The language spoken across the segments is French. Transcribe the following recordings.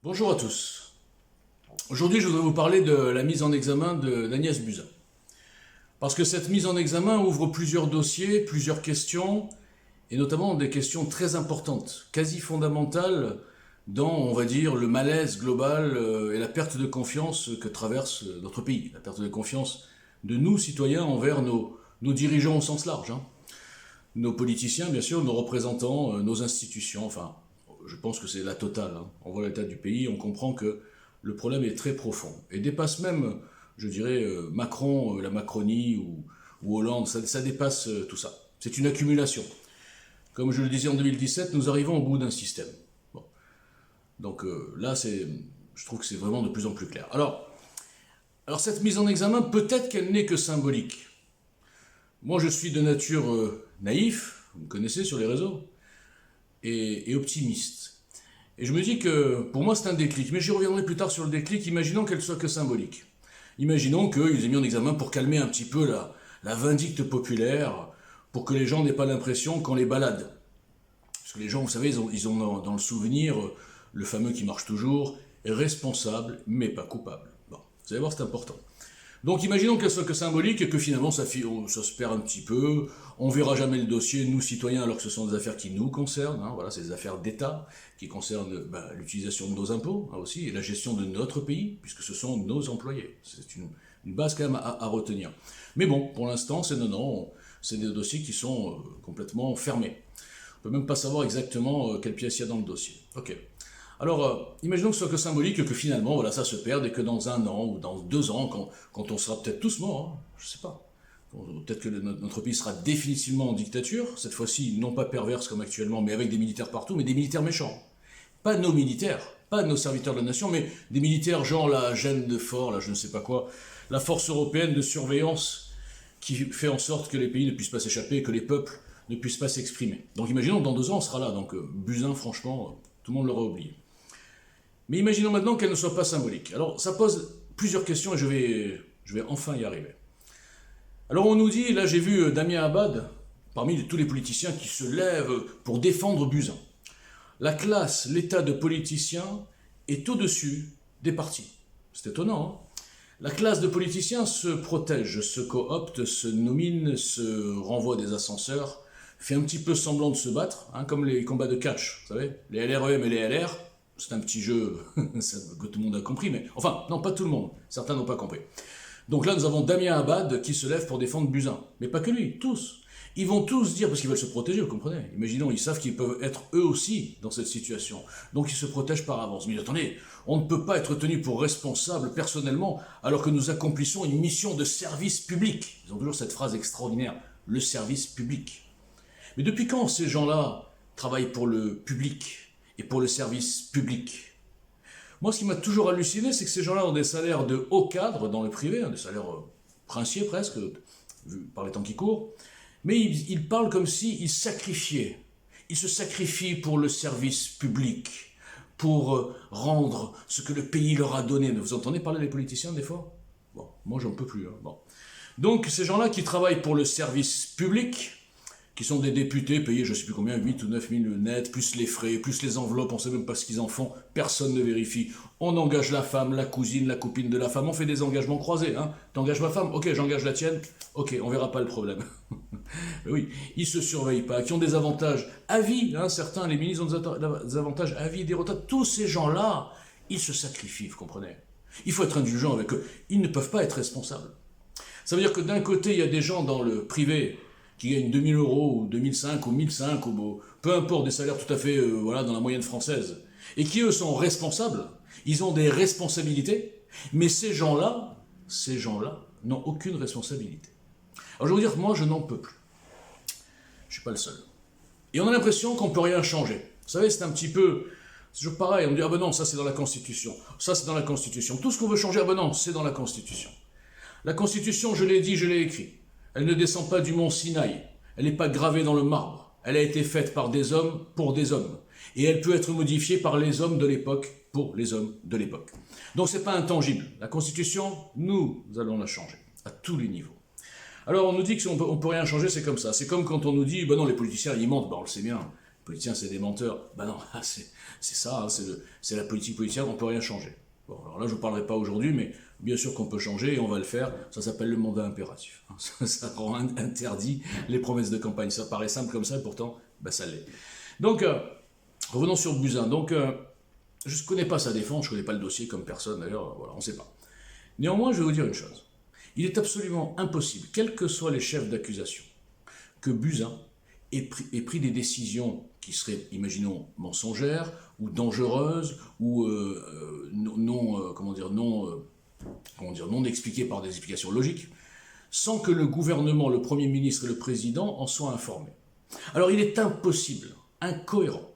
Bonjour à tous. Aujourd'hui, je voudrais vous parler de la mise en examen d'Agnès Buzyn. Parce que cette mise en examen ouvre plusieurs dossiers, plusieurs questions, et notamment des questions très importantes, quasi fondamentales dans, on va dire, le malaise global et la perte de confiance que traverse notre pays. La perte de confiance de nous, citoyens, envers nos dirigeants au sens large. Nos politiciens, bien sûr, nos représentants, nos institutions, enfin, je pense que c'est la totale. On voit l'état du pays, on comprend que le problème est très profond et dépasse même, je dirais, Macron, la Macronie ou Hollande, ça dépasse tout ça. C'est une accumulation. Comme je le disais en 2017, nous arrivons au bout d'un système. Bon. Donc là, je trouve que c'est vraiment de plus en plus clair. Alors cette mise en examen, peut-être qu'elle n'est que symbolique. Moi, je suis de nature naïf, vous me connaissez sur les réseaux, et optimiste. Et je me dis que pour moi c'est un déclic, mais j'y reviendrai plus tard sur le déclic, imaginons qu'elle soit que symbolique. Imaginons qu'ils aient mis en examen pour calmer un petit peu la vindicte populaire, pour que les gens n'aient pas l'impression qu'on les balade. Parce que les gens, vous savez, ils ont dans le souvenir le fameux qui marche toujours, responsable mais pas coupable. Bon, vous allez voir, c'est important. Donc imaginons qu'elle soit que symbolique et que finalement ça se perd un petit peu, on ne verra jamais le dossier, nous citoyens, alors que ce sont des affaires qui nous concernent, voilà, c'est des affaires d'État qui concernent l'utilisation de nos impôts aussi, et la gestion de notre pays, puisque ce sont nos employés. C'est une base quand même à retenir. Mais bon, pour l'instant, c'est des dossiers qui sont complètement fermés. On ne peut même pas savoir exactement quelle pièce il y a dans le dossier. Ok. Alors, imaginons que ce soit que symbolique, que finalement, voilà, ça se perde et que dans 1 an ou dans 2 ans, quand on sera peut-être tous morts, je ne sais pas, peut-être que notre pays sera définitivement en dictature, cette fois-ci, non pas perverse comme actuellement, mais avec des militaires partout, mais des militaires méchants. Pas nos militaires, pas nos serviteurs de la nation, mais des militaires genre la gêne de fort, là, je ne sais pas quoi, la force européenne de surveillance qui fait en sorte que les pays ne puissent pas s'échapper, que les peuples ne puissent pas s'exprimer. Donc imaginons que dans 2 ans, on sera là. Donc Buzyn, franchement, tout le monde l'aura oublié. Mais imaginons maintenant qu'elle ne soit pas symbolique. Alors ça pose plusieurs questions et je vais enfin y arriver. Alors on nous dit, là j'ai vu Damien Abad, parmi tous les politiciens qui se lèvent pour défendre Buzyn. La classe, l'état de politicien est au-dessus des partis. C'est étonnant, hein ? La classe de politiciens se protège, se coopte, se nomine, se renvoie des ascenseurs, fait un petit peu semblant de se battre, comme les combats de catch, vous savez, les LREM et les LR. C'est un petit jeu que tout le monde a compris, mais enfin, non, pas tout le monde. Certains n'ont pas compris. Donc là, nous avons Damien Abad qui se lève pour défendre Buzyn. Mais pas que lui, tous. Ils vont tous dire, parce qu'ils veulent se protéger, vous comprenez. Imaginons, ils savent qu'ils peuvent être eux aussi dans cette situation. Donc ils se protègent par avance. Mais attendez, on ne peut pas être tenu pour responsable personnellement alors que nous accomplissons une mission de service public. Ils ont toujours cette phrase extraordinaire, le service public. Mais depuis quand ces gens-là travaillent pour le public et pour le service public? Moi, ce qui m'a toujours halluciné, c'est que ces gens-là ont des salaires de haut cadre dans le privé, des salaires princiers presque, vu par les temps qui courent, mais ils parlent comme s'ils sacrifiaient. Ils se sacrifient pour le service public, pour rendre ce que le pays leur a donné. Vous entendez parler des politiciens des fois? Bon, moi j'en peux plus. Bon. Donc ces gens-là qui travaillent pour le service public, qui sont des députés payés, je ne sais plus combien, 8 ou 9 000 net, plus les frais, plus les enveloppes, on ne sait même pas ce qu'ils en font, personne ne vérifie. On engage la femme, la cousine, la copine de la femme, on fait des engagements croisés. T'engages ma femme? Ok, j'engage la tienne? Ok, on verra pas le problème. Mais oui, ils se surveillent pas, qui ont des avantages à vie, certains, les ministres ont des avantages à vie, des retraites, tous ces gens-là, ils se sacrifient, vous comprenez? Il faut être indulgent avec eux, ils ne peuvent pas être responsables. Ça veut dire que d'un côté, il y a des gens dans le privé qui gagnent 2000 euros, ou 2005, ou 1005, ou peu importe, des salaires tout à fait dans la moyenne française, et qui eux sont responsables, ils ont des responsabilités, mais ces gens-là n'ont aucune responsabilité. Alors je vais vous dire que moi je n'en peux plus. Je ne suis pas le seul. Et on a l'impression qu'on ne peut rien changer. Vous savez, c'est un petit peu, c'est toujours pareil, on me dit, ah ben non, ça c'est dans la Constitution, ça c'est dans la Constitution, tout ce qu'on veut changer, ah ben non, c'est dans la Constitution. La Constitution, je l'ai dit, je l'ai écrit. Elle ne descend pas du mont Sinaï, elle n'est pas gravée dans le marbre, elle a été faite par des hommes pour des hommes, et elle peut être modifiée par les hommes de l'époque pour les hommes de l'époque. Donc c'est pas intangible. La Constitution, nous allons la changer, à tous les niveaux. Alors on nous dit qu'on ne peut rien changer, c'est comme ça. C'est comme quand on nous dit, ben non, les politiciens, ils mentent, ben on le sait bien, politiciens c'est des menteurs. Ben non, c'est ça, hein, c'est la politique politicienne, on ne peut rien changer. Bon, alors là je ne vous parlerai pas aujourd'hui, mais bien sûr qu'on peut changer et on va le faire. Ça s'appelle le mandat impératif. Ça rend interdit les promesses de campagne. Ça paraît simple comme ça, et pourtant, ben, ça l'est. Donc, revenons sur Buzyn. Donc, je ne connais pas sa défense, je ne connais pas le dossier comme personne d'ailleurs, voilà, on ne sait pas. Néanmoins, je vais vous dire une chose. Il est absolument impossible, quels que soient les chefs d'accusation, que Buzyn ait pris des décisions qui seraient, imaginons, mensongères, ou dangereuses, ou non expliquées par des explications logiques, sans que le gouvernement, le Premier ministre et le Président en soient informés. Alors il est impossible, incohérent,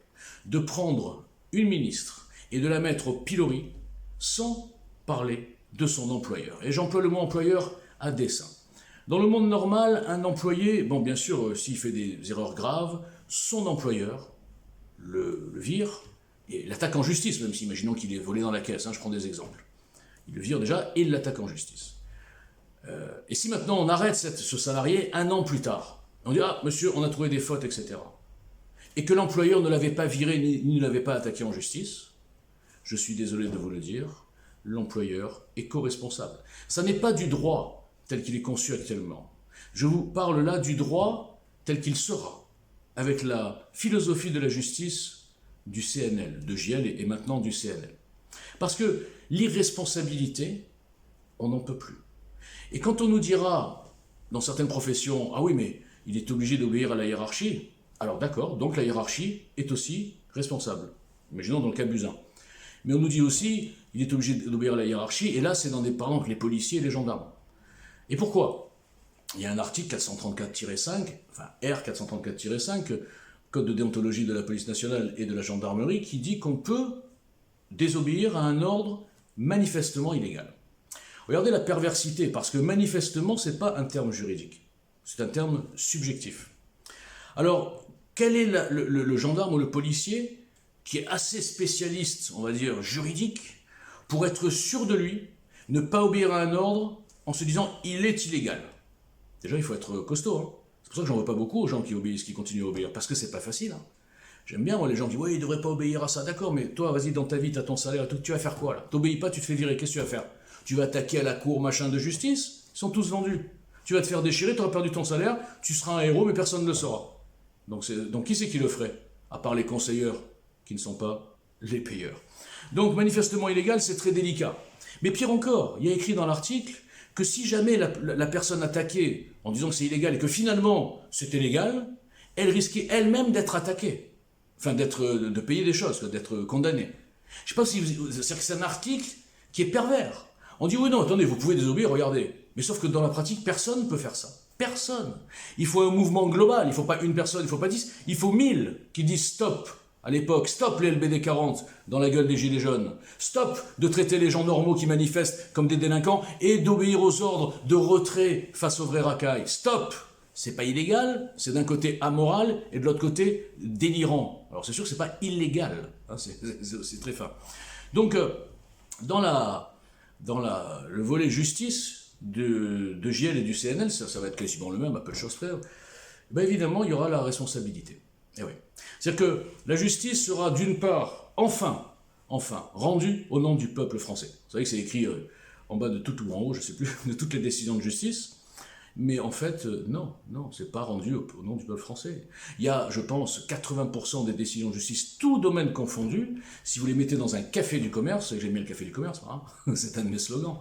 de prendre une ministre et de la mettre au pilori sans parler de son employeur. Et j'emploie le mot employeur à dessein. Dans le monde normal, un employé, bon bien sûr, s'il fait des erreurs graves, son employeur le vire et l'attaque en justice, même si imaginons qu'il est volé dans la caisse, hein, je prends des exemples. Il le vire déjà et il l'attaque en justice. Et si maintenant on arrête ce salarié 1 an plus tard, on dit « Ah, monsieur, on a trouvé des fautes, etc. » et que l'employeur ne l'avait pas viré ni ne l'avait pas attaqué en justice, je suis désolé de vous le dire, l'employeur est co-responsable. Ça n'est pas du droit tel qu'il est conçu actuellement. Je vous parle là du droit tel qu'il sera, avec la philosophie de la justice du CNL, de JL et maintenant du CNL. Parce que l'irresponsabilité, on n'en peut plus. Et quand on nous dira, dans certaines professions, ah oui, mais il est obligé d'obéir à la hiérarchie, alors d'accord, donc la hiérarchie est aussi responsable. Imaginons dans le cas Buzyn. Mais on nous dit aussi, il est obligé d'obéir à la hiérarchie, et là c'est dans des parents que les policiers et les gendarmes. Et pourquoi? Il y a un article 434-5, enfin R434-5, Code de déontologie de la police nationale et de la gendarmerie, qui dit qu'on peut désobéir à un ordre manifestement illégal. Regardez la perversité, parce que manifestement, ce n'est pas un terme juridique, c'est un terme subjectif. Alors, quel est le gendarme ou le policier qui est assez spécialiste, on va dire, juridique, pour être sûr de lui, ne pas obéir à un ordre en se disant « il est illégal ». Déjà, il faut être costaud. Hein. C'est pour ça que j'en vois pas beaucoup aux gens qui obéissent, qui continuent à obéir, parce que c'est pas facile. Hein. J'aime bien, moi, les gens qui disent « ouais, il devrait pas obéir à ça ». D'accord, mais toi, vas-y, dans ta vie, tu as ton salaire et tout, tu vas faire quoi, là? T'obéis pas, tu te fais virer, qu'est-ce que tu vas faire? Tu vas attaquer à la cour, machin de justice? Ils sont tous vendus. Tu vas te faire déchirer, tu auras perdu ton salaire, tu seras un héros, mais personne ne le saura. Donc qui c'est qui le ferait? À part les conseilleurs, qui ne sont pas les payeurs. Donc, manifestement illégal, c'est très délicat. Mais pire encore, il y a écrit dans l'article que si jamais la personne attaquée, en disant que c'est illégal, et que finalement c'était légal, elle risquait elle-même d'être attaquée. Enfin, de payer des choses, d'être condamnée. Je ne sais pas si c'est un article qui est pervers. On dit, oui, non, attendez, vous pouvez désobéir, regardez. Mais sauf que dans la pratique, personne ne peut faire ça. Personne. Il faut un mouvement global, il ne faut pas une personne, il ne faut pas 10, il faut 1000 qui disent stop. À l'époque, stop les LBD 40 dans la gueule des gilets jaunes. Stop de traiter les gens normaux qui manifestent comme des délinquants et d'obéir aux ordres de retrait face aux vrais racailles. Stop! C'est pas illégal, c'est d'un côté amoral et de l'autre côté délirant. Alors c'est sûr que c'est pas illégal, hein, c'est très fin. Donc, dans le volet justice de JL et du CNL, ça va être quasiment le même, à peu de choses près, ben évidemment, il y aura la responsabilité. Et oui. C'est-à-dire que la justice sera d'une part, enfin, rendue au nom du peuple français. Vous savez que c'est écrit en bas de tout ou en haut, je ne sais plus, de toutes les décisions de justice. Mais en fait, non, c'est pas rendu au nom du peuple français. Il y a, je pense, 80% des décisions de justice, tout domaine confondu. Si vous les mettez dans un café du commerce, et j'aime bien le café du commerce, hein, c'est un de mes slogans,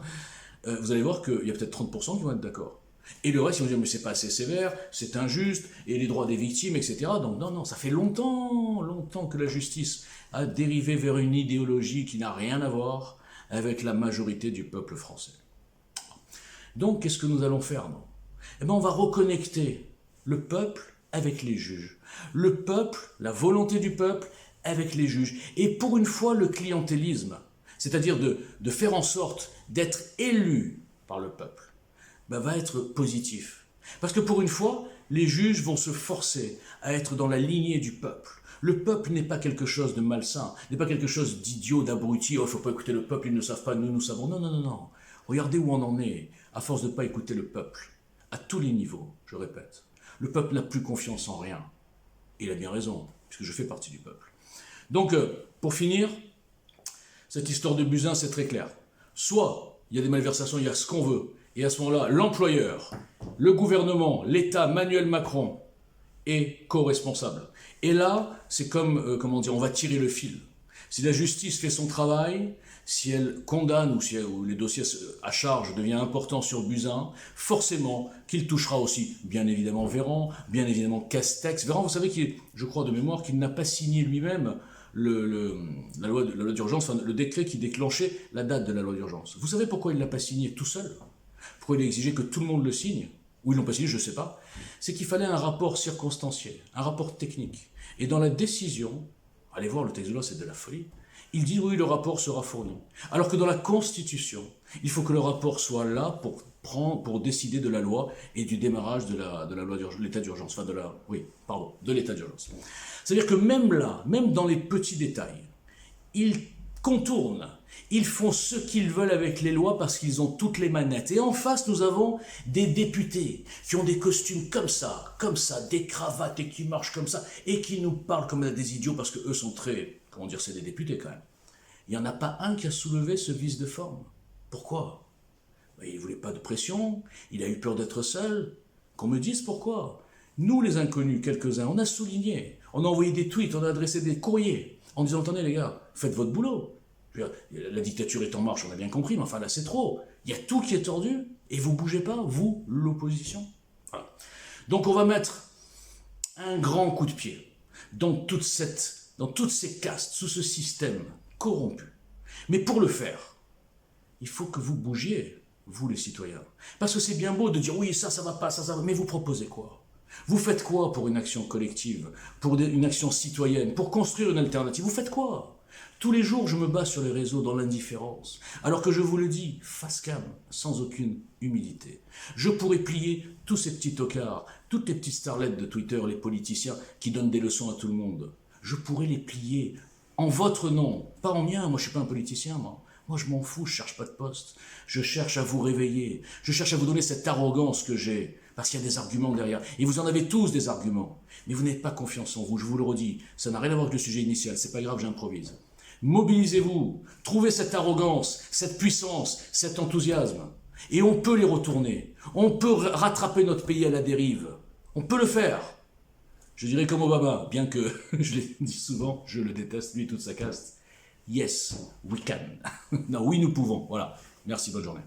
vous allez voir qu'il y a peut-être 30% qui vont être d'accord. Et le reste, ils vont dire, mais c'est pas assez sévère, c'est injuste, et les droits des victimes, etc. Donc non, ça fait longtemps que la justice a dérivé vers une idéologie qui n'a rien à voir avec la majorité du peuple français. Donc, qu'est-ce que nous allons faire, non? Eh bien, on va reconnecter le peuple avec les juges. Le peuple, la volonté du peuple, avec les juges. Et pour une fois, le clientélisme, c'est-à-dire de faire en sorte d'être élu par le peuple, va être positif. Parce que pour une fois, les juges vont se forcer à être dans la lignée du peuple. Le peuple n'est pas quelque chose de malsain, n'est pas quelque chose d'idiot, d'abruti. Oh, il ne faut pas écouter le peuple, ils ne savent pas, nous savons. Non. Regardez où on en est, à force de ne pas écouter le peuple. À tous les niveaux, je répète. Le peuple n'a plus confiance en rien. Il a bien raison, puisque je fais partie du peuple. Donc, pour finir, cette histoire de Buzyn, c'est très clair. Soit il y a des malversations, il y a ce qu'on veut, et à ce moment-là, l'employeur, le gouvernement, l'État, Emmanuel Macron, est co-responsable. Et là, c'est comme, comment dire, on va tirer le fil. Si la justice fait son travail, si elle condamne ou les dossiers à charge deviennent importants sur Buzyn, forcément qu'il touchera aussi, bien évidemment, Véran, bien évidemment Castex. Véran, vous savez, je crois de mémoire, qu'il n'a pas signé lui-même la loi d'urgence, enfin, le décret qui déclenchait la date de la loi d'urgence. Vous savez pourquoi il ne l'a pas signé tout seul? Pourquoi il a exigé que tout le monde le signe? Ou ils l'ont pas signé, je ne sais pas. C'est qu'il fallait un rapport circonstanciel, un rapport technique. Et dans la décision, allez voir le texte de loi, c'est de la folie, il dit oui, le rapport sera fourni. Alors que dans la Constitution, il faut que le rapport soit là pour décider de la loi et du démarrage de la loi d'urgence, l'état d'urgence, enfin de l'état d'urgence. C'est-à-dire que même là, même dans les petits détails, ils contournent, ils font ce qu'ils veulent avec les lois parce qu'ils ont toutes les manettes. Et en face, nous avons des députés qui ont des costumes comme ça, des cravates et qui marchent comme ça, et qui nous parlent comme des idiots parce qu'eux sont très, comment dire, c'est des députés quand même. Il n'y en a pas un qui a soulevé ce vice de forme. Pourquoi? Il ne voulait pas de pression, il a eu peur d'être seul. Qu'on me dise pourquoi. Nous, les inconnus, quelques-uns, on a souligné, on a envoyé des tweets, on a adressé des courriers en disant, attendez les gars, faites votre boulot. Je veux dire, la dictature est en marche, on a bien compris, mais enfin là c'est trop. Il y a tout qui est tordu et vous ne bougez pas, vous, l'opposition. Voilà. Donc on va mettre un grand coup de pied dans toutes ces castes, sous ce système corrompu. Mais pour le faire, il faut que vous bougiez, vous les citoyens. Parce que c'est bien beau de dire oui, ça va pas, ça va, mais vous proposez quoi? Vous faites quoi pour une action collective, pour une action citoyenne, pour construire une alternative? Vous faites quoi? Tous les jours, je me bats sur les réseaux dans l'indifférence, alors que je vous le dis, face cam, sans aucune humilité. Je pourrais plier tous ces petits tocards, toutes les petites starlettes de Twitter, les politiciens qui donnent des leçons à tout le monde. Je pourrais les plier en votre nom, pas en mien. Moi, je suis pas un politicien, moi. Moi, je m'en fous, je cherche pas de poste. Je cherche à vous réveiller. Je cherche à vous donner cette arrogance que j'ai. Parce qu'il y a des arguments derrière. Et vous en avez tous des arguments. Mais vous n'avez pas confiance en vous, je vous le redis. Ça n'a rien à voir avec le sujet initial, c'est pas grave, j'improvise. Mobilisez-vous, trouvez cette arrogance, cette puissance, cet enthousiasme. Et on peut les retourner. On peut rattraper notre pays à la dérive. On peut le faire. Je dirais comme Obama, bien que, je l'ai dit souvent, je le déteste, lui et toute sa caste. Yes, we can. Non, oui, nous pouvons. Voilà. Merci, bonne journée.